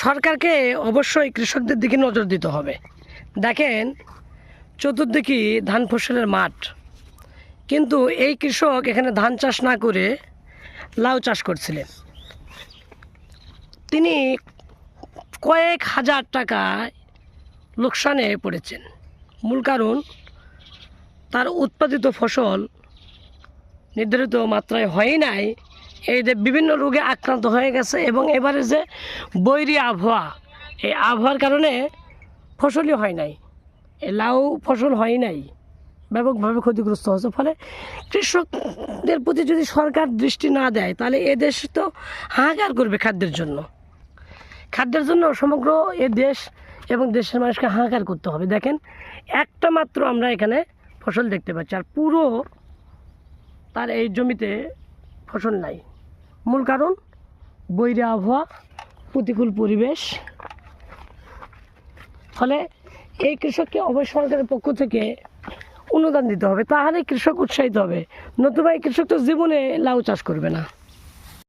সরকারকে অবশ্যই কৃষকদের দিকে নজর দিতে হবে। দেখেন চতুর্দিকে ধান ফসলের মাঠ, কিন্তু এই কৃষক এখানে ধান চাষ না করে লাউ চাষ করছিলেন। তিনি কয়েক হাজার টাকায় লোকসানে পড়েছেন। মূল কারণ তার উৎপাদিত ফসল নির্ধারিত মাত্রায় হয় নাই, এই যে বিভিন্ন রোগে আক্রান্ত হয়ে গেছে। এবং এবারে যে বৈরী আবহাওয়া, এই আবহাওয়ার কারণে ফসলই হয় নাই, এই লাউ ফসল হয় নাই, ব্যাপকভাবে ক্ষতিগ্রস্ত হচ্ছে। ফলে কৃষকদের প্রতি যদি সরকার দৃষ্টি না দেয় তাহলে এ দেশ তো হাহাকার করবে খাদ্যের জন্য সমগ্র এ দেশ এবং দেশের মানুষকে হাহাকার করতে হবে। দেখেন একটা মাত্র আমরা এখানে ফসল দেখতে পাচ্ছি, আর পুরো তার এই জমিতে ফসল নাই। মূল কারণ বৈরী আবহাওয়া, প্রতিকূল পরিবেশ। ফলে এই কৃষককে অবশ্য সরকারের পক্ষ থেকে অনুদান দিতে হবে, তাহলে কৃষক উৎসাহিত হবে, নতুবা এই কৃষক তো জীবনে লাউ চাষ করবে না।